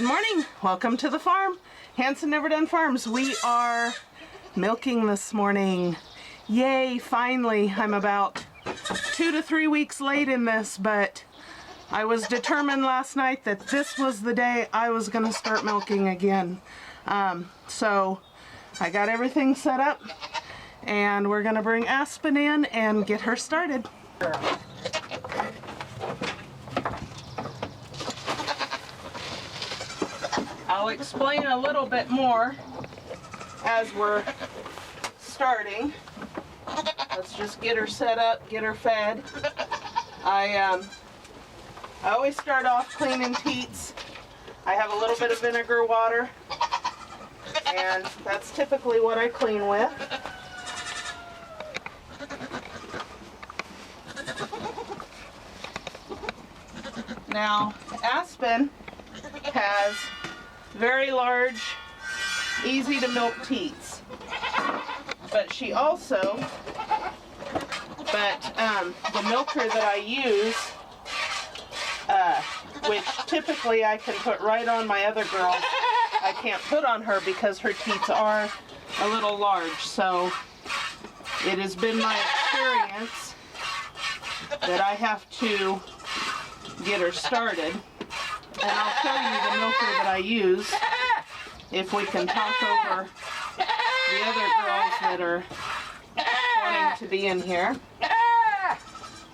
morning. Welcome to the farm. Hanson Never Done Farms. We are milking this morning. Yay, finally. I'm about 2 to 3 weeks late in this, but I was determined last night that this was the day I was going to start milking again. So I got everything set up and we're going to bring Aspen in and get her started. I'll explain a little bit more as we're starting. Let's just get her set up, get her fed. I always start off cleaning teats. I have a little bit of vinegar water, and that's typically what I clean with. Now, Aspen has very large, easy to milk teats, but she also, the milker that I use, which typically I can put right on my other girl, I can't put on her because her teats are a little large. So it has been my experience that I have to get her started. And I'll show you the milker that I use if we can talk over the other girls that are wanting to be in here.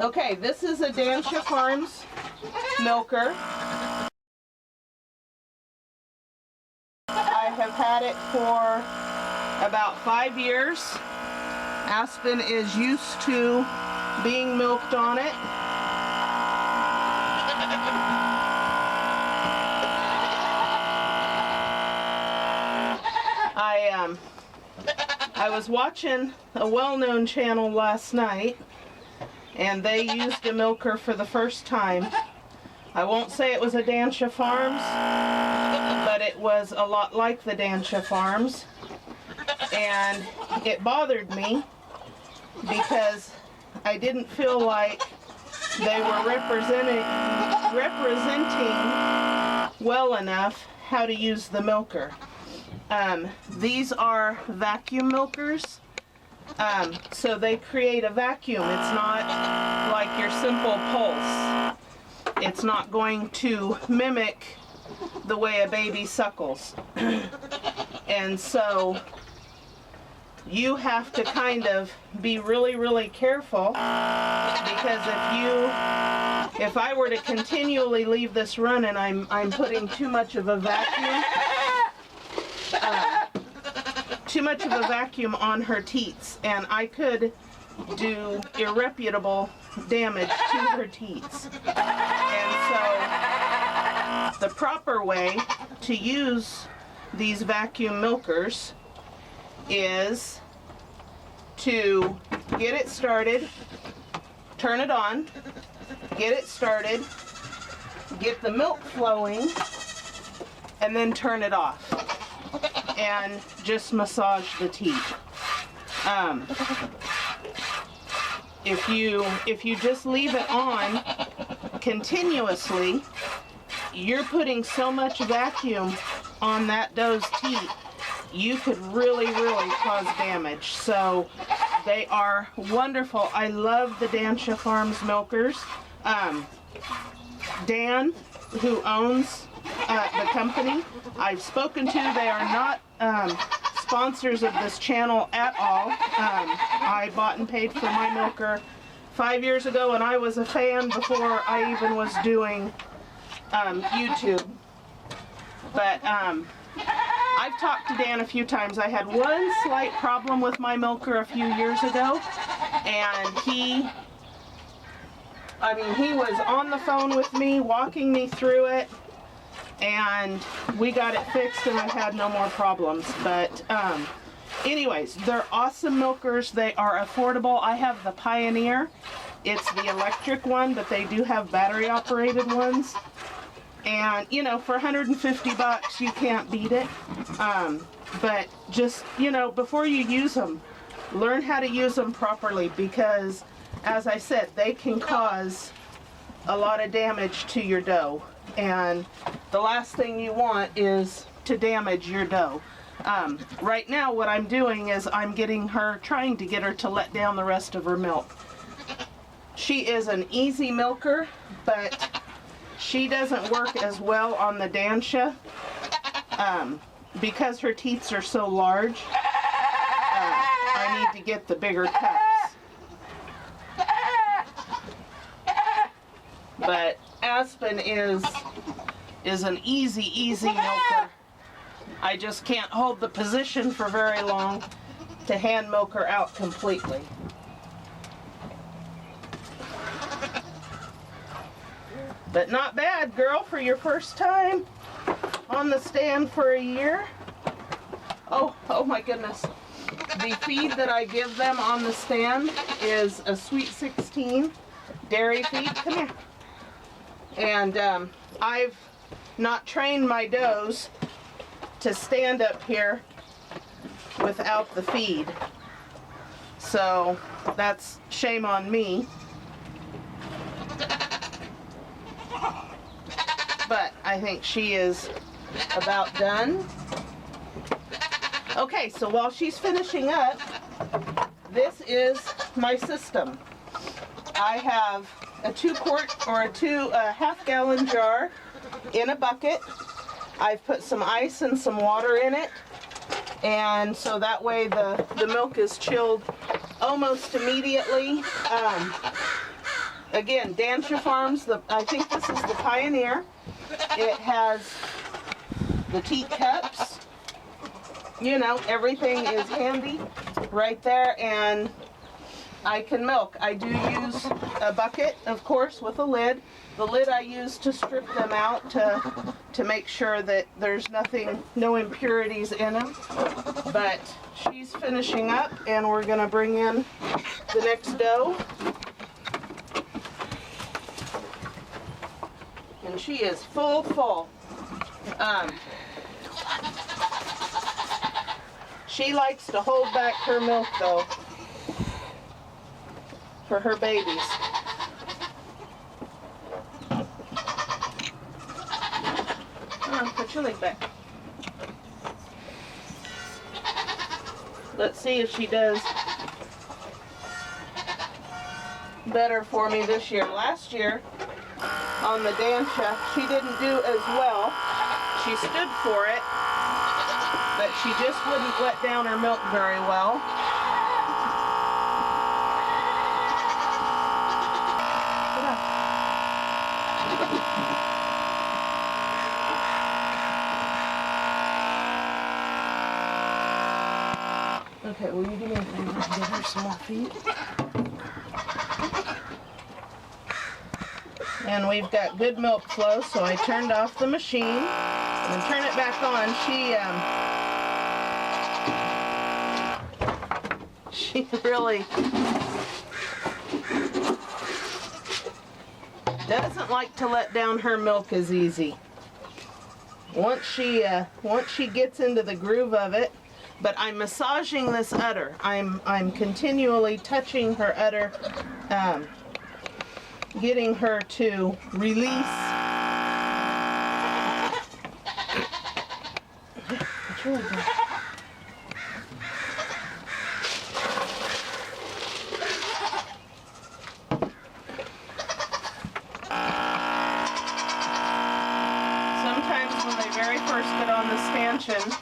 Okay, this is a Dansha Farms milker. I have had it for about 5 years. Aspen is used to being milked on it. I was watching a well-known channel last night, and they used a milker for the first time. I won't say it was a Dansha Farms, but it was a lot like the Dansha Farms, and it bothered me because I didn't feel like they were representing well enough how to use the milker. These are vacuum milkers, so they create a vacuum. It's not like your simple pulse. It's not going to mimic the way a baby suckles. And so you have to kind of be really, really careful, because if I were to continually leave this running, I'm putting too much of a vacuum. On her teats, and I could do irreparable damage to her teats. And so the proper way to use these vacuum milkers is to get it started, turn it on, get it started, get the milk flowing, and then turn it off. And just massage the teat. If you just leave it on continuously, you're putting so much vacuum on that doe's teat, you could really, really cause damage. So they are wonderful. I love the Dansha Farms milkers. Dan, who owns the company, I've spoken to. They are not sponsors of this channel at all. I bought and paid for my milker 5 years ago, and I was a fan before I even was doing YouTube. But I've talked to Dan a few times. I had one slight problem with my milker a few years ago, and he was on the phone with me, walking me through it, and we got it fixed, and I've had no more problems. But anyways, they're awesome milkers. They are affordable. I have the Pioneer. It's the electric one, but they do have battery operated ones. And you know, for $150 you can't beat it. But just, you know, before you use them, learn how to use them properly, because as I said, they can cause a lot of damage to your dough. And the last thing you want is to damage your dough. Right now what I'm doing is I'm trying to get her to let down the rest of her milk. She is an easy milker, but she doesn't work as well on the Dancia because her teats are so large. I need to get the bigger cups. But Aspen is an easy milker. I just can't hold the position for very long to hand milk her out completely. But not bad, girl, for your first time on the stand for a year. Oh my goodness. The feed that I give them on the stand is a Sweet 16 dairy feed. Come here. And I've not trained my does to stand up here without the feed. So that's shame on me. But I think she is about done. Okay, so while she's finishing up, this is my system. I have a 2-quart or a half-gallon jar in a bucket. I've put some ice and some water in it, and so that way the milk is chilled almost immediately. Again, Dancia Farms, I think this is the Pioneer. It has the teacups. You know, everything is handy right there, and I can milk. I do use a bucket, of course, with a lid. The lid I use to strip them out to make sure that there's no impurities in them. But she's finishing up, and we're gonna bring in the next dough. And she is full. She likes to hold back her milk though for her babies. Come on, put your leg back. Let's see if she does better for me this year. Last year on the Dancia, she didn't do as well. She stood for it, but she just wouldn't let down her milk very well. Okay, will you give me a favor and give her some more feed? And we've got good milk flow, so I turned off the machine and turn it back on. She really doesn't like to let down her milk as easy. Once she gets into the groove of it, but I'm massaging this udder. I'm continually touching her udder, getting her to release. It's really good. Sometimes when they very first get on the stanchion,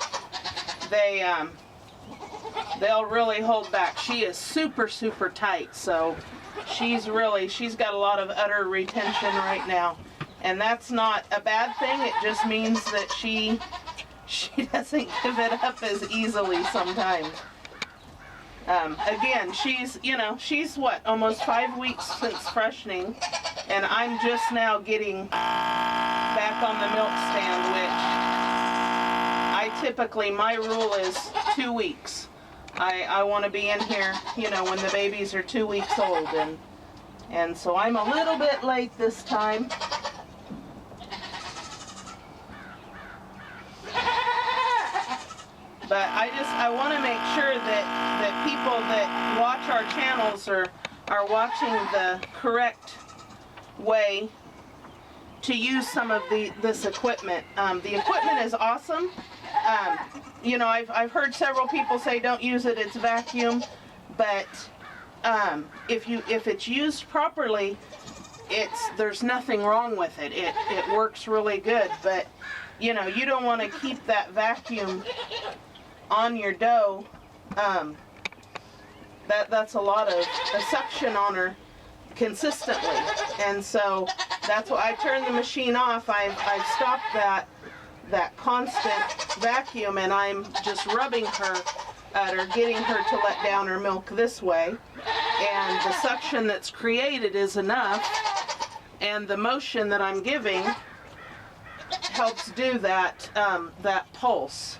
they'll really hold back. She is super tight, so she's got a lot of udder retention right now, and that's not a bad thing. It just means that she doesn't give it up as easily sometimes. Again, she's what, almost 5 weeks since freshening, and I'm just now getting back on the milk stand, which my rule is 2 weeks. I want to be in here, when the babies are 2 weeks old, and so I'm a little bit late this time. But I want to make sure that people that watch our channels are watching the correct way to use some of this equipment. The equipment is awesome. You know, I've heard several people say don't use it, it's vacuum, but if it's used properly, there's nothing wrong with it. It works really good, but you know, you don't want to keep that vacuum on your dough. That's a lot of suction on her consistently, and so that's why I turned the machine off. I've stopped that constant vacuum, and I'm just rubbing her at her, getting her to let down her milk this way, and the suction that's created is enough, and the motion that I'm giving helps do that that pulse.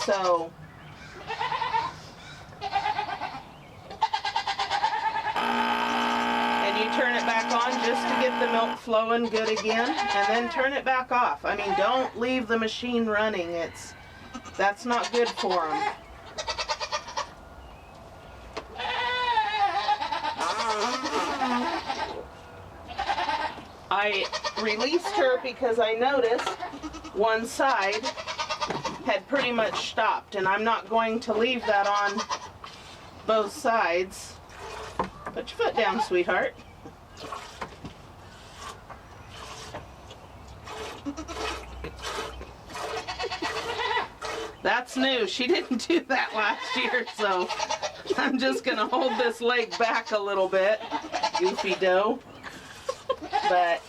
So and you turn it back on just to get the milk flowing good again, and then turn it back off. I mean, don't leave the machine running. That's not good for them. I released her because I noticed one side had pretty much stopped, and I'm not going to leave that on both sides. Put your foot down, sweetheart. That's new. She didn't do that last year, so I'm just going to hold this leg back a little bit. Goofy dough. But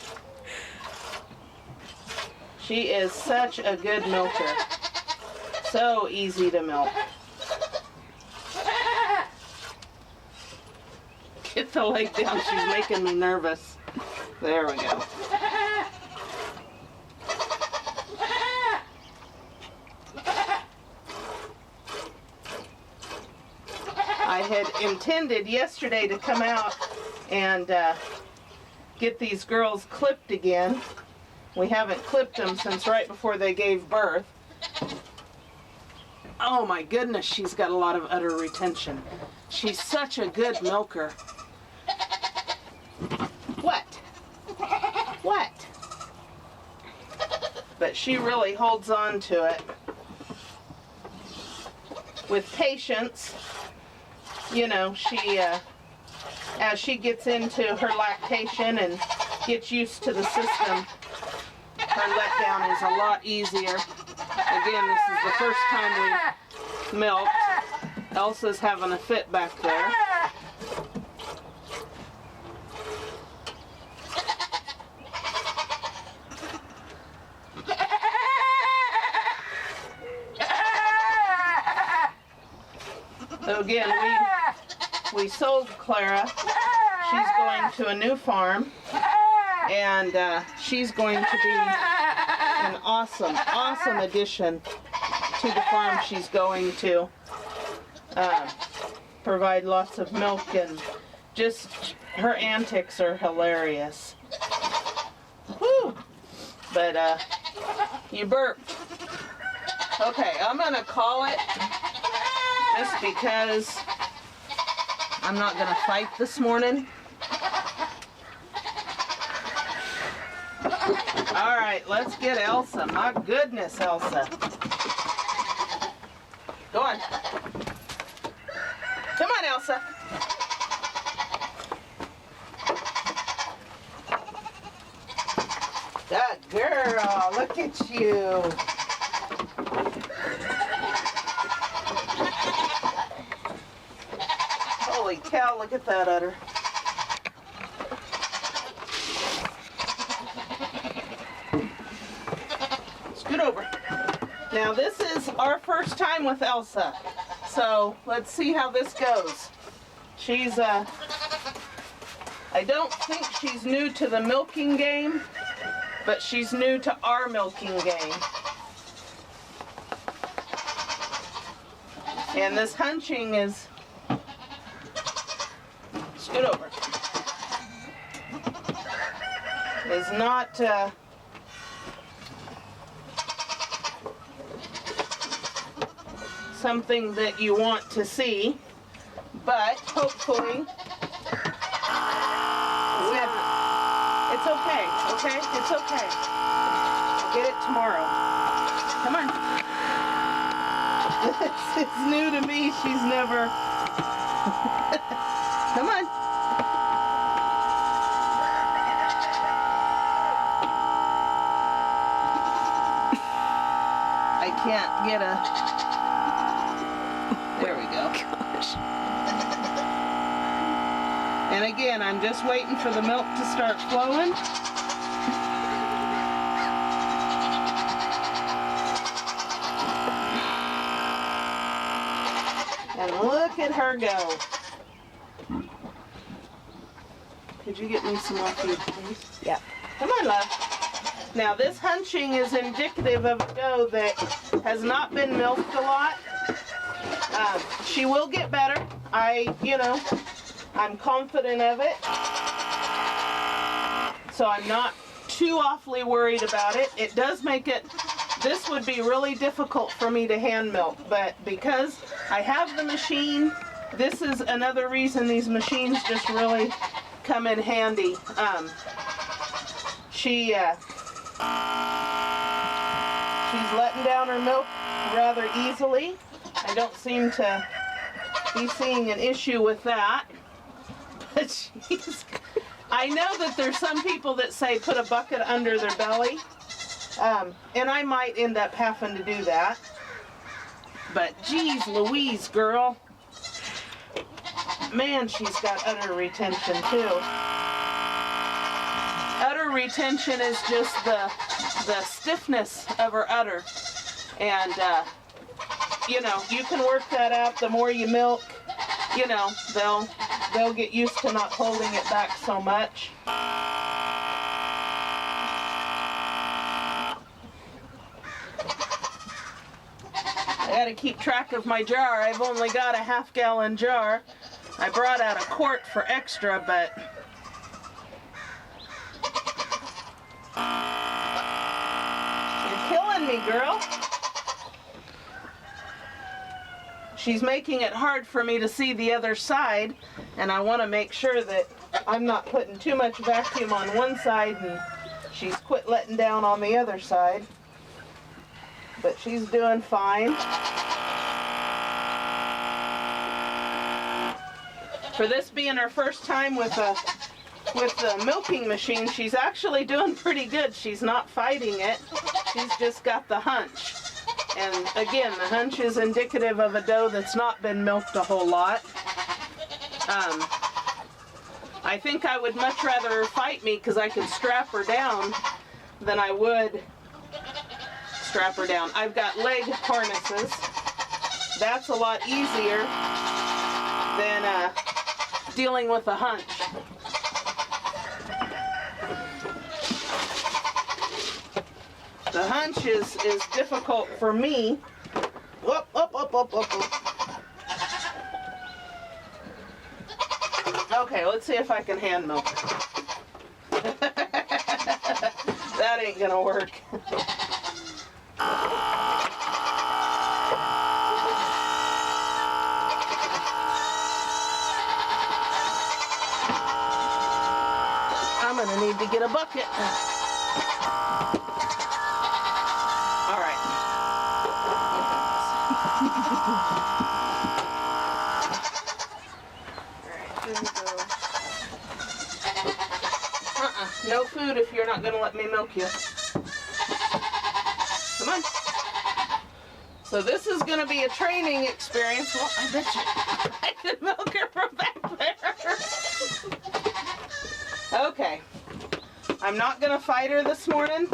she is such a good milker. So easy to milk. Get the leg down. She's making me nervous. There we go. I had intended yesterday to come out and get these girls clipped again. We haven't clipped them since right before they gave birth. Oh my goodness, she's got a lot of udder retention. She's such a good milker. What? What? But she really holds on to it. With patience, you know, she, as she gets into her lactation and gets used to the system, her letdown is a lot easier. Again, this is the first time we've milked. Elsa's having a fit back there. So again, we sold Clara. She's going to a new farm, and she's going to be an awesome addition to the farm she's going to. Provide lots of milk, and just her antics are hilarious. Whew. But you burped. Okay, I'm gonna call it just because I'm not gonna fight this morning. All right, let's get Elsa. My goodness, Elsa. Go on. Come on, Elsa. Good girl. Look at you. Holy cow, look at that udder. Scoot over. Now this is our first time with Elsa, so let's see how this goes. She's, I don't think she's new to the milking game, but she's new to our milking game. And this hunching is, scoot over, is not, something that you want to see, but hopefully It's okay, okay? It's okay. I'll get it tomorrow. Come on. It's new to me. She's never... Come on. I can't get a... There we go. Gosh. And again, I'm just waiting for the milk to start flowing. And look at her go. Could you get me some more food, please? Yep. Come on, love. Now, this hunching is indicative of a doe that has not been milked a lot. She will get better. I'm confident of it. So I'm not too awfully worried about it. It does make it, this would be really difficult for me to hand milk, but because I have the machine, this is another reason these machines just really come in handy. She's letting down her milk rather easily. I don't seem to be seeing an issue with that. But I know that there's some people that say put a bucket under their belly. And I might end up having to do that. But geez Louise, girl. Man, she's got udder retention too. Udder retention is just the stiffness of her udder. And, you can work that out. The more you milk, they'll get used to not holding it back so much. I gotta keep track of my jar. I've only got a half-gallon jar. I brought out a quart for extra, but you're killing me, girl. She's making it hard for me to see the other side, and I want to make sure that I'm not putting too much vacuum on one side and she's quit letting down on the other side. But she's doing fine. For this being her first time with the milking machine, she's actually doing pretty good. She's not fighting it. She's just got the hunch. And again, the hunch is indicative of a doe that's not been milked a whole lot. I think I would much rather her fight me because I could strap her down than I would strap her down. I've got leg harnesses. That's a lot easier than dealing with a hunch. The hunch is difficult for me. Whoop, whoop, whoop, whoop, whoop, whoop. Okay, let's see if I can hand milk. That ain't gonna work. I'm gonna need to get a bucket. All right. Here we go. No food if you're not gonna let me milk you. Come on. So this is gonna be a training experience. Well, I bet you I could milk her from back there. Okay. I'm not gonna fight her this morning.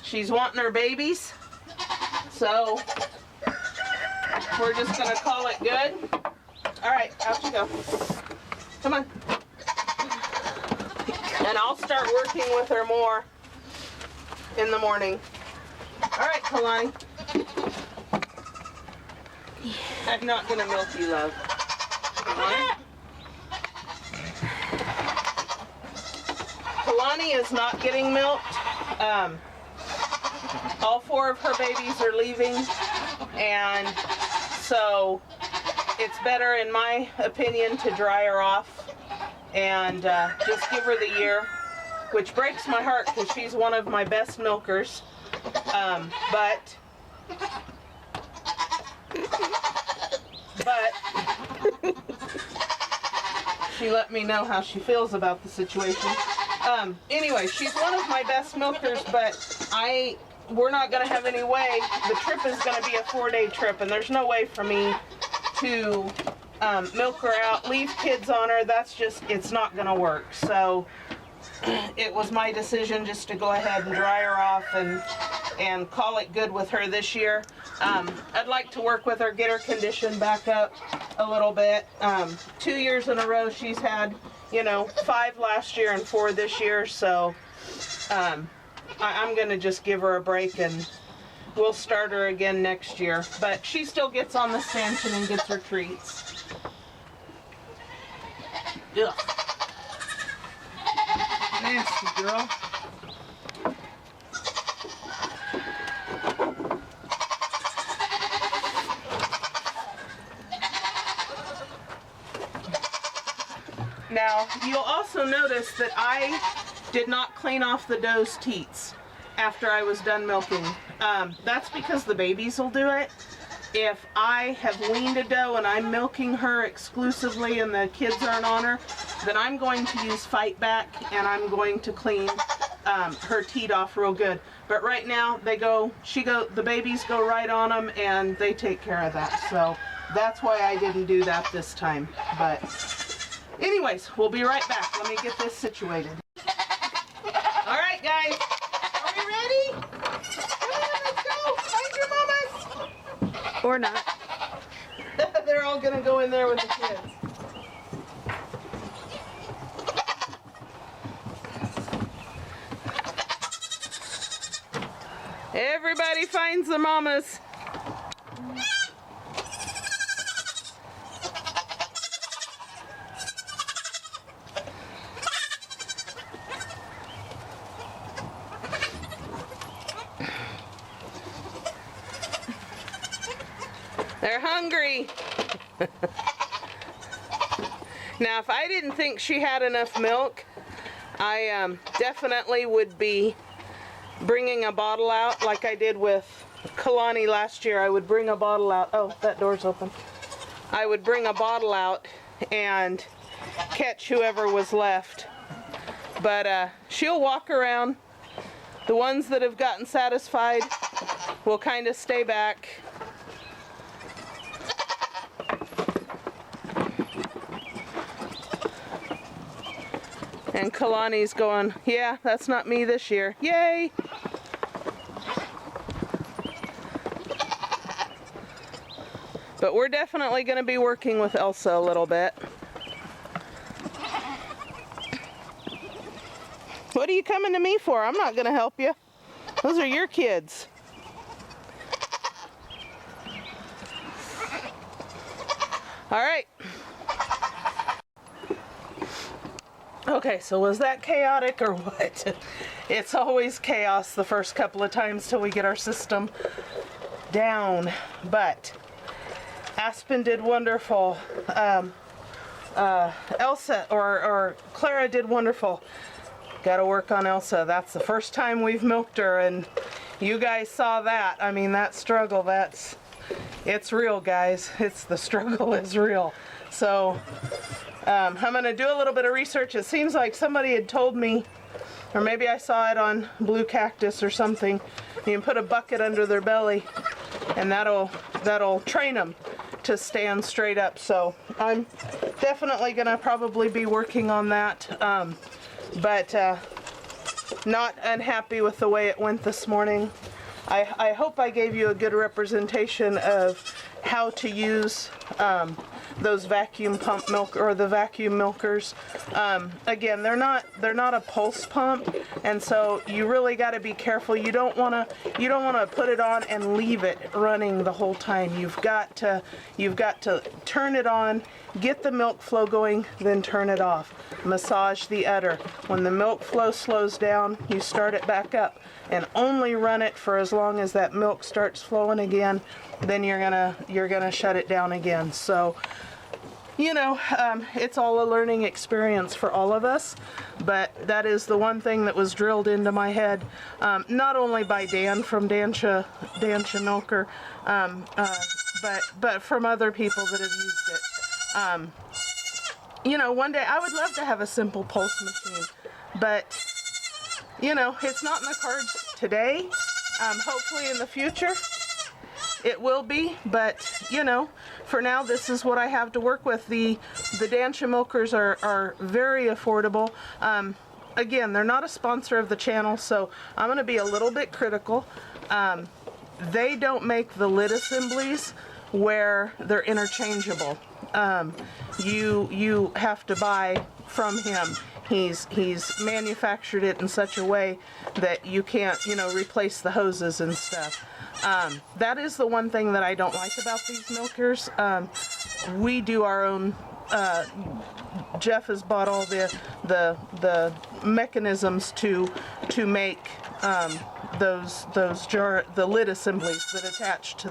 She's wanting her babies. So we're just gonna call it good. All right, out you go. Come on. And I'll start working with her more in the morning. All right, Kalani. I'm not gonna milk you, love. Kalani is not getting milked. All 4 of her babies are leaving, and so it's better, in my opinion, to dry her off and just give her the year, which breaks my heart because she's one of my best milkers. But she let me know how she feels about the situation. Anyway, she's one of my best milkers, but we're not going to have any way. The trip is going to be a 4-day trip, and there's no way for me to milk her out, leave kids on her. That's just, it's not going to work. So it was my decision just to go ahead and dry her off and call it good with her this year. I'd like to work with her, get her condition back up a little bit. 2 years in a row she's had, 5 last year and 4 this year, so I'm going to just give her a break and we'll start her again next year. But she still gets on the stanchion and gets her treats. Ugh. Nasty girl. Now, you'll also notice that I did not clean off the doe's teats after I was done milking. That's because the babies will do it. If I have weaned a doe and I'm milking her exclusively and the kids aren't on her, then I'm going to use Fight Back and I'm going to clean her teat off real good. But right now, the babies go right on them and they take care of that. So that's why I didn't do that this time. But anyways, we'll be right back. Let me get this situated. All right, guys. Are we ready? Come on, let's go. Find your mamas. Or not. They're all going to go in there with the kids. Everybody finds the mamas. They're hungry. Now, if I didn't think she had enough milk, I definitely would be bringing a bottle out like I did with Kalani last year. I would bring a bottle out. Oh, that door's open. I would bring a bottle out and catch whoever was left. But she'll walk around. The ones that have gotten satisfied will kind of stay back. And Kalani's going, yeah, that's not me this year. Yay! But we're definitely going to be working with Elsa a little bit. What are you coming to me for? I'm not going to help you. Those are your kids. All right. Okay, so was that chaotic or what? It's always chaos the first couple of times till we get our system down. But Aspen did wonderful. Elsa or Clara did wonderful. Got to work on Elsa. That's the first time we've milked her, and you guys saw that. I mean, that struggle, it's real, guys. The struggle is real. So I'm going to do a little bit of research. It seems like somebody had told me, or maybe I saw it on Blue Cactus or something, you can put a bucket under their belly and that'll train them to stand straight up. So I'm definitely going to probably be working on that, but not unhappy with the way it went this morning. I hope I gave you a good representation of how to use those vacuum pump milk or the vacuum milkers. Again, they're not a pulse pump, and so you really got to be careful. You don't want to put it on and leave it running the whole time. You've got to turn it on, get the milk flow going, then turn it off. Massage the udder. When the milk flow slows down, you start it back up and only run it for as long as that milk starts flowing again. Then you're gonna shut it down again. So you know, it's all a learning experience for all of us, but that is the one thing that was drilled into my head, not only by Dan from Dansha Milker, but from other people that have used it. You know, one day I would love to have a simple pulse machine, but, you know, it's not in the cards today. Hopefully in the future it will be, but, you know, for now this is what I have to work with. The Dansha Milkers are very affordable. Again, they're not a sponsor of the channel, so I'm going to be a little bit critical. They don't make the lid assemblies where they're interchangeable. You have to buy from him. He's manufactured it in such a way that you can't, you know, replace the hoses and stuff. That is the one thing that I don't like about these milkers. We do our own. Jeff has bought all the mechanisms to make the lid assemblies that attach to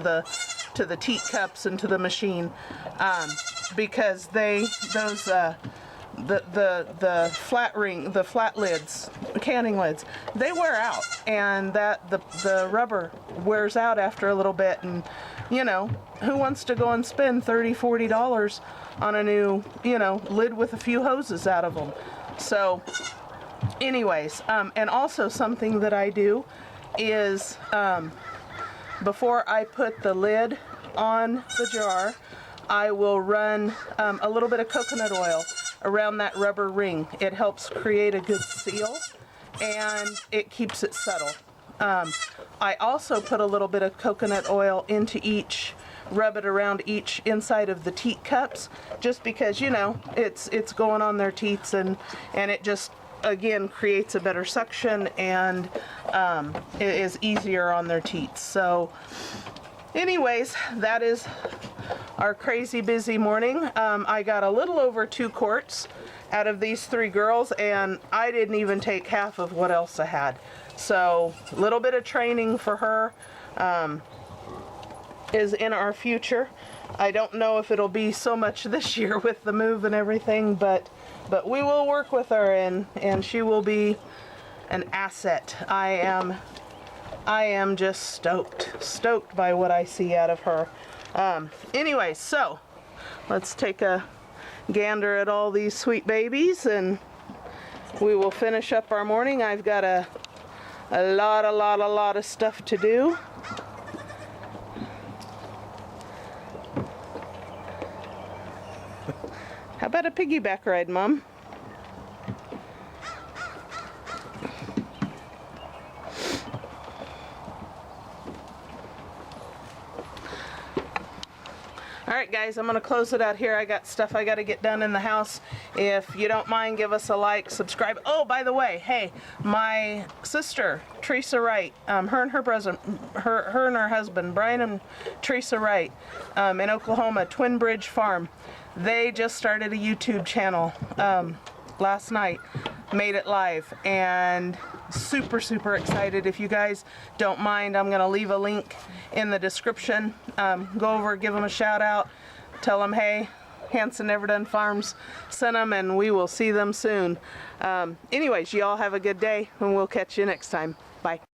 the teat cups and to the machine, because the flat lids, canning lids, they wear out, and the rubber wears out after a little bit, and, you know, who wants to go and spend $30-40 on a new, you know, lid with a few hoses out of them? So anyways, and also something that I do is, before I put the lid on the jar, I will run a little bit of coconut oil around that rubber ring. It helps create a good seal, and it keeps it settled. I also put a little bit of coconut oil into rub it around each inside of the teat cups, just because, you know, it's going on their teats, and it just, again, creates a better suction, and it is easier on their teats. So anyways, that is our crazy busy morning. I got a little over 2 quarts out of these 3 girls, and I didn't even take half of what Elsa had. So a little bit of training for her is in our future. I don't know if it'll be so much this year with the move and everything, but we will work with her, and she will be an asset. I am just stoked by what I see out of her. Anyway, so let's take a gander at all these sweet babies, and we will finish up our morning. I've got a lot of stuff to do. How about a piggyback ride, Mom? Alright guys, I'm going to close it out here. I got stuff I got to get done in the house. If you don't mind, give us a like, subscribe. Oh, by the way, hey, my sister, Teresa Wright, her and her husband, Brian and Teresa Wright, in Oklahoma, Twin Bridge Farm, they just started a YouTube channel last night, made it live, and super excited. If you guys don't mind, I'm going to leave a link in the description. Go over, give them a shout out, tell them, hey, Hanson Never Done Farms sent them, and we will see them soon. Anyways, you all have a good day, and we'll catch you next time. Bye.